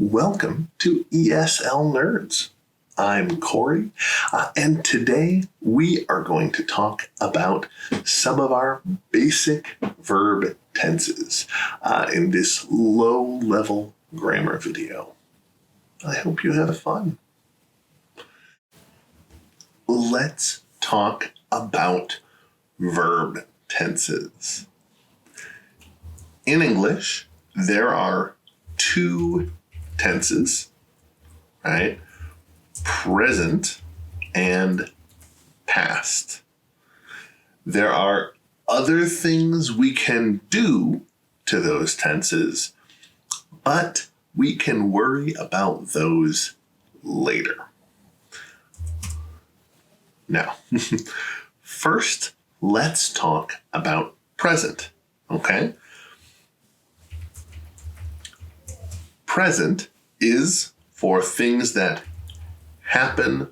Welcome to ESL Nerds. I'm Corey, and today we are going to talk about some of our basic verb tenses in this low-level grammar video. I hope you have fun. Let's talk about verb tenses. In English, there are two tenses, right? Present and past. There are other things we can do to those tenses, but we can worry about those later. Now, first, let's talk about present, okay? Present is for things that happen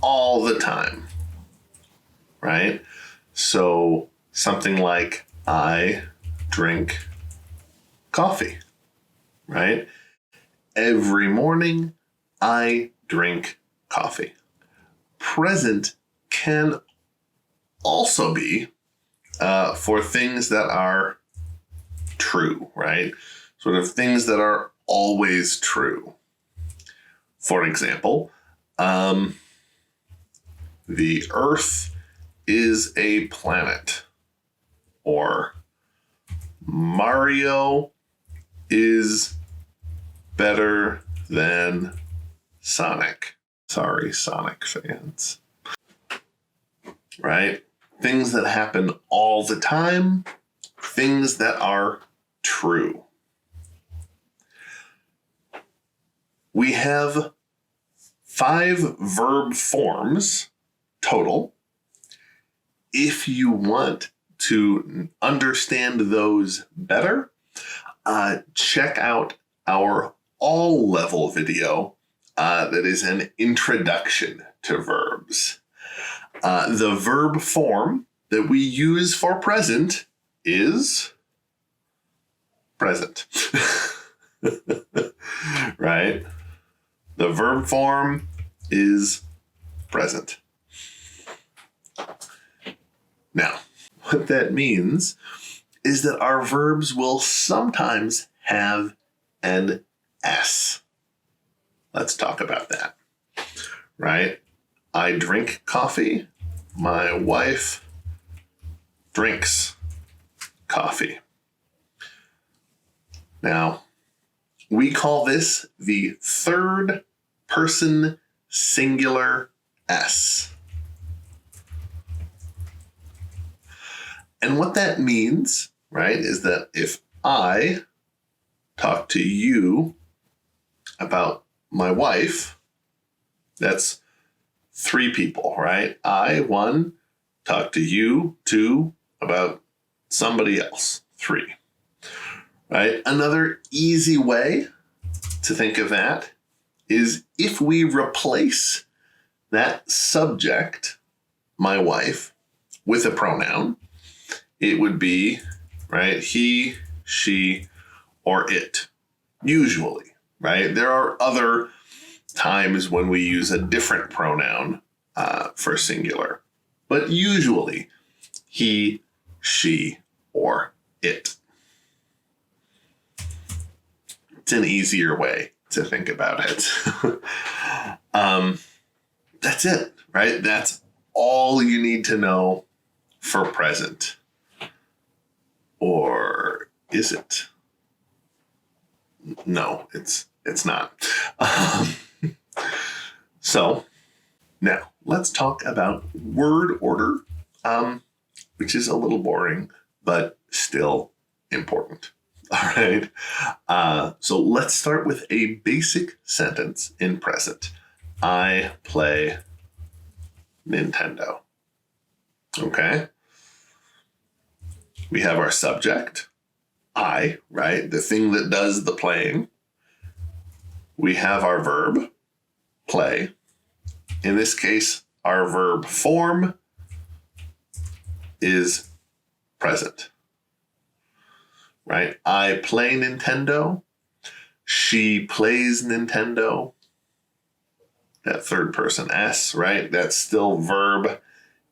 all the time, right? So something like I drink coffee, right? Every morning I drink coffee. Present can also be for things that are true, right? Sort of things that are always true. For example, the Earth is a planet, or Mario is better than Sonic. Sorry, Sonic fans. Right? Things that happen all the time, things that are true. We have 5 verb forms total. If you want to understand those better, check out our all-level video that is an introduction to verbs. The verb form that we use for present is present. Right? The verb form is present. Now, what that means is that our verbs will sometimes have an S. Let's talk about that. Right? I drink coffee. My wife drinks coffee. Now, we call this the third person singular S. And what that means, right, is that if I talk to you about my wife, that's 3 people, right? I, 1, talk to you, 2, about somebody else, 3. Right? Another easy way to think of that is if we replace that subject, my wife, with a pronoun, it would be, right, he, she, or it, usually, right? There are other times when we use a different pronoun for singular, but usually he, she, or it. It's an easier way to think about it. That's it, right? That's all you need to know for present. Or is it? No, it's not. So now let's talk about word order, which is a little boring, but still important. All right. So let's start with a basic sentence in present. I play Nintendo. Okay. We have our subject, I, right? The thing that does the playing. We have our verb, play. In this case, our verb form is present. Right? I play Nintendo. She plays Nintendo. That third person S, right? That's still verb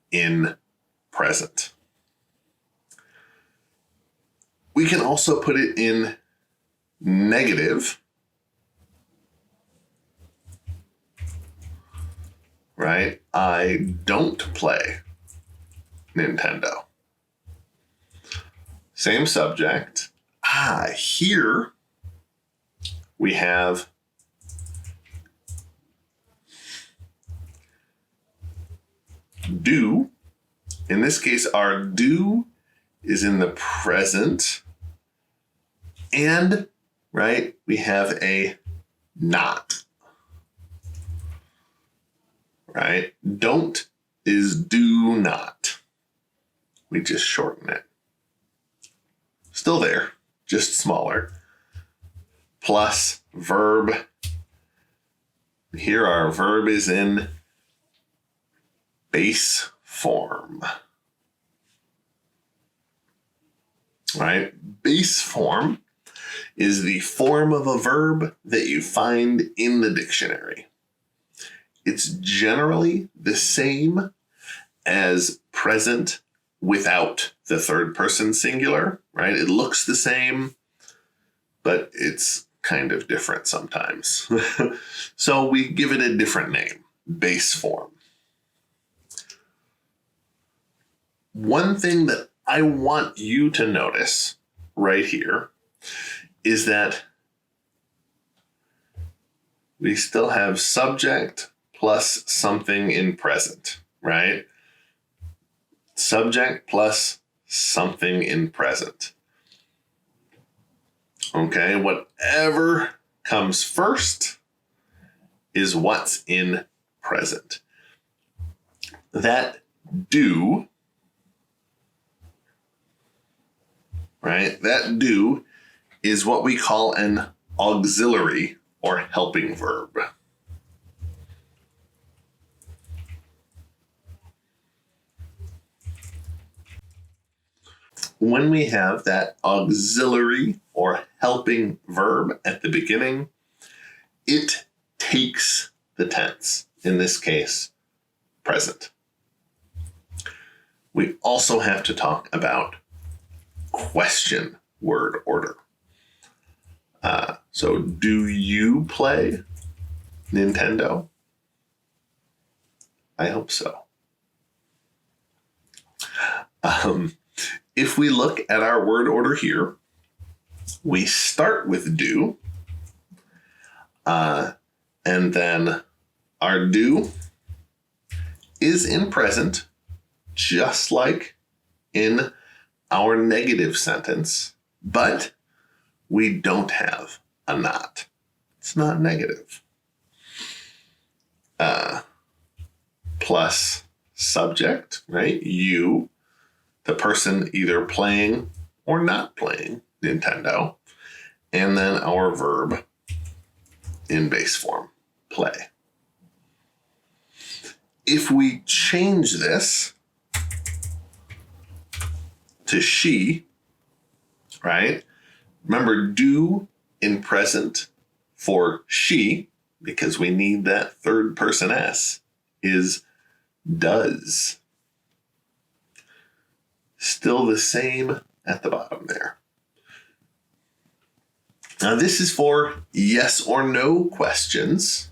in present. We can also put it in negative, right? I don't play Nintendo. Same subject. Here we have do. In this case, our do is in the present. And, right, we have a not. Right? Don't is do not. We just shorten it. Still there, just smaller. Plus verb. Here our verb is in base form. Right? Base form is the form of a verb that you find in the dictionary. It's generally the same as present without the third person singular, right? It looks the same, but it's kind of different sometimes. So we give it a different name, base form. One thing that I want you to notice right here is that we still have subject plus something in present, right? Subject plus something in present. Okay, whatever comes first is what's in present. That do, right? That do is what we call an auxiliary or helping verb. When we have that auxiliary or helping verb at the beginning, it takes the tense, in this case, present. We also have to talk about question word order. So do you play Nintendo? I hope so. If we look at our word order here, we start with do, and then our do is in present, just like in our negative sentence, but we don't have a not. It's not negative. Plus subject, right? You, the person either playing or not playing Nintendo, and then our verb in base form, play. If we change this to she, right? Remember, do in present for she, because we need that third person S, is does. Still the same at the bottom there. Now, this is for yes or no questions,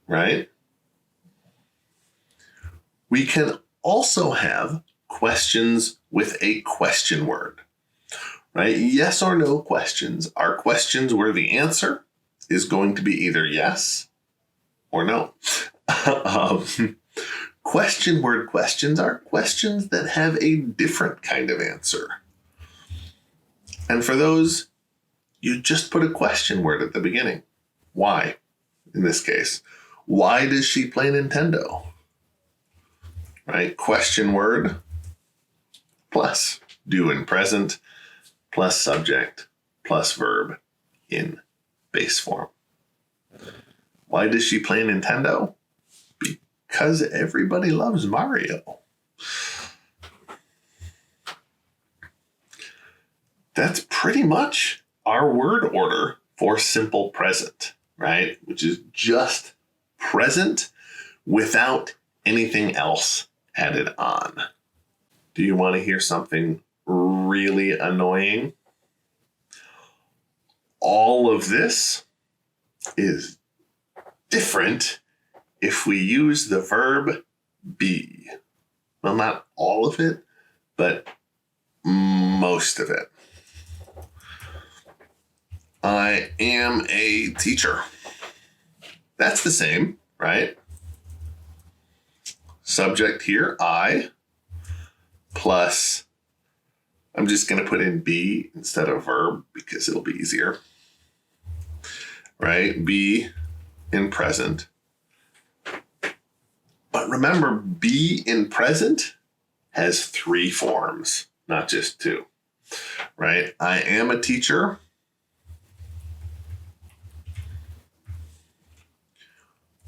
right? We can also have questions with a question word, right? Yes or no questions are questions where the answer is going to be either yes or no. Question word questions are questions that have a different kind of answer. And for those, you just put a question word at the beginning. Why? In this case, why does she play Nintendo? Right? Question word plus do in present plus subject plus verb in base form. Why does she play Nintendo? Because everybody loves Mario. That's pretty much our word order for simple present, right? Which is just present without anything else added on. Do you want to hear something really annoying? All of this is different if we use the verb be. Well, not all of it, but most of it. I am a teacher. That's the same, right? Subject here, I, plus, I'm just going to put in be instead of verb because it'll be easier, right? Be in present. But remember, be in present has 3 forms, not just 2, right? I am a teacher.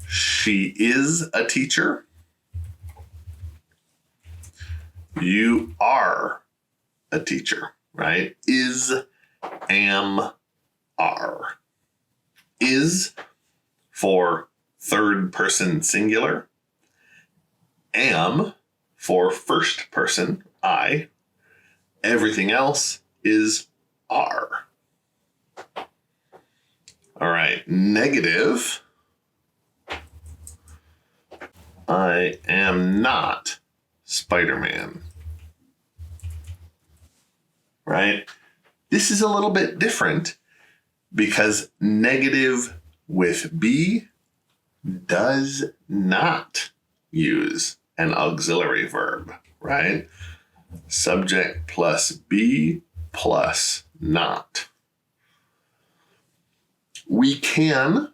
She is a teacher. You are a teacher, right? Is, am, are. Is for third person singular. Am for first person, I. Everything else is are. All right, negative. I am not Spider-Man. Right? This is a little bit different because negative with be does not use an auxiliary verb, right? Subject plus be plus not. We can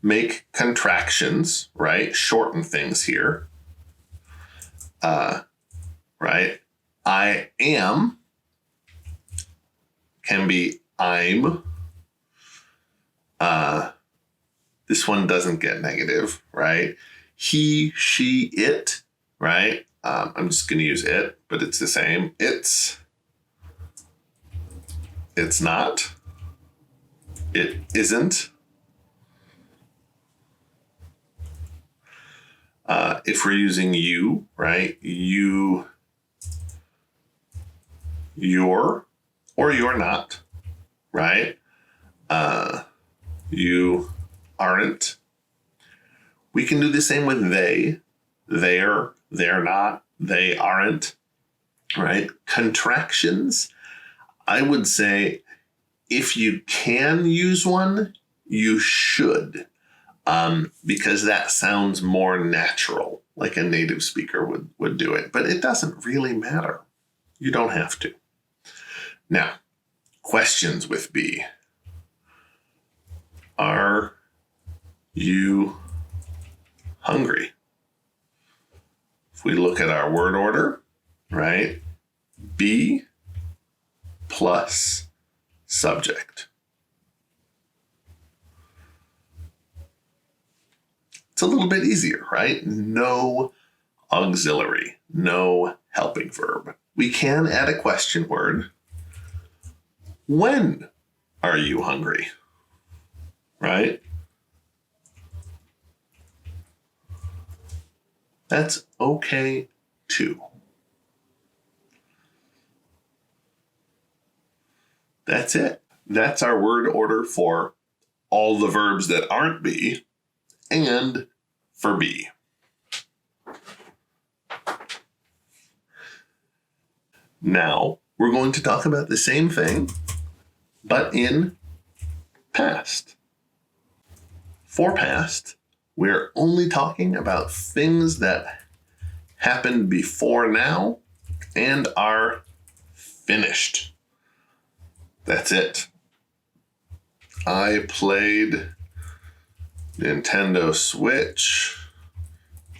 make contractions, right? Shorten things here. Right? I am can be I'm. This one doesn't get negative, right? He, she, it, right? I'm just going to use it, but it's the same. It's not. It isn't. If we're using you, right? You, you're, or you're not, right? You aren't. We can do the same with they, they're not, they aren't, right? Contractions, I would say if you can use one, you should. Because that sounds more natural, like a native speaker would do it. But it doesn't really matter. You don't have to. Now, questions with be. Are you hungry? If we look at our word order, right? Be plus subject. It's a little bit easier, right? No auxiliary, no helping verb. We can add a question word. When are you hungry? Right? That's okay too. That's it. That's our word order for all the verbs that aren't be and for be. Now, we're going to talk about the same thing, but in past. For past, we're only talking about things that happened before now and are finished. That's it. I played Nintendo Switch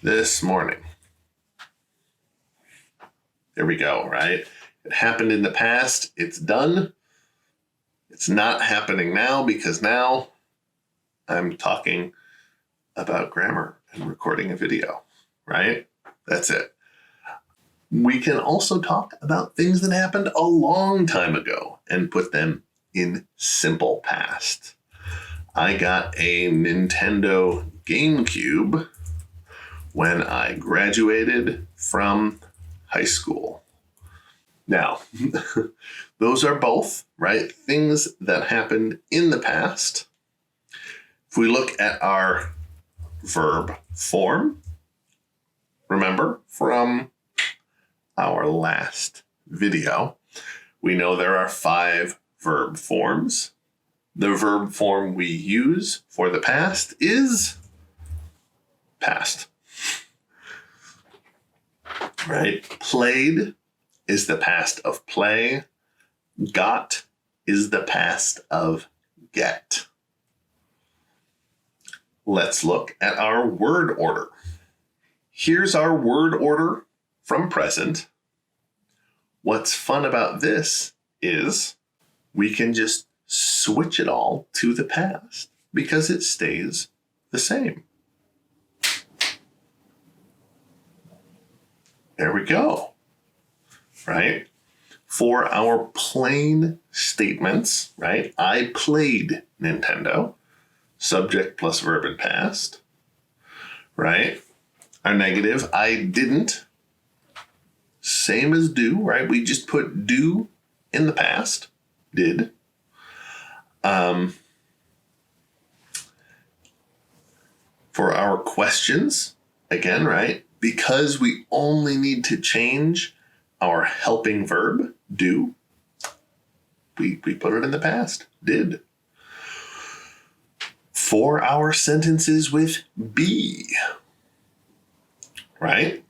this morning. There we go, right? It happened in the past. It's done. It's not happening now because now I'm talking about grammar and recording a video, right? That's it. We can also talk about things that happened a long time ago and put them in simple past. I got a Nintendo GameCube when I graduated from high school. Now, those are both, right, things that happened in the past. If we look at our verb form, remember from our last video, we know there are 5 verb forms. The verb form we use for the past is past. Right? Played is the past of play. Got is the past of get. Let's look at our word order. Here's our word order from present. What's fun about this is we can just switch it all to the past because it stays the same. There we go, right? For our plain statements, right? I played Nintendo, subject plus verb in past, right? Our negative, I didn't, same as do, right? We just put do in the past, did. For our questions, again, right? Because we only need to change our helping verb, do, we put it in the past, did. For our sentences with be, right?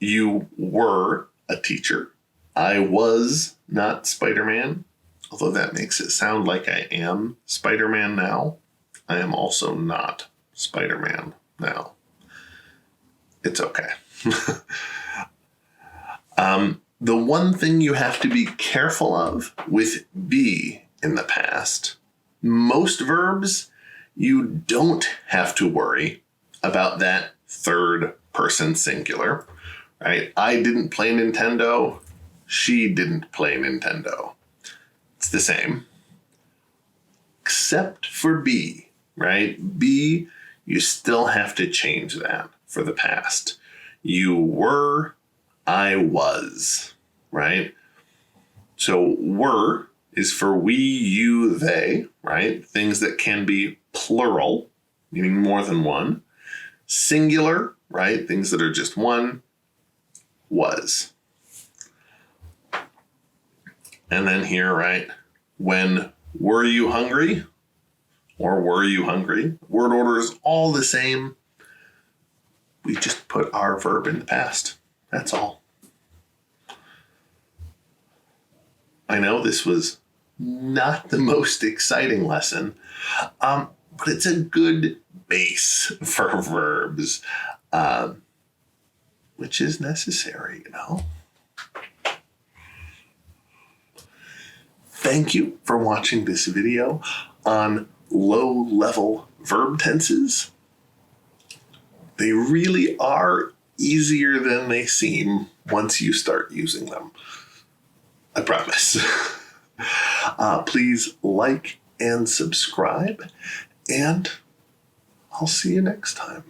You were a teacher. I was not Spider-Man, although that makes it sound like I am Spider-Man now. I am also not Spider-Man now. It's okay. The one thing you have to be careful of with be in the past, most verbs, you don't have to worry about that third person singular, right? I didn't play Nintendo. She didn't play Nintendo. It's the same. Except for be, right? Be, you still have to change that for the past. You were, I was, right? So were is for we, you, they, right? Things that can be plural, meaning more than one. Singular, right? Things that are just one, was. And then here, right? When were you hungry? Or were you hungry? Word order is all the same. We just put our verb in the past. That's all. I know this was not the most exciting lesson, but it's a good base for verbs, which is necessary, you know. Thank you for watching this video on low-level verb tenses. They really are easier than they seem once you start using them. I promise. Please like and subscribe, and I'll see you next time.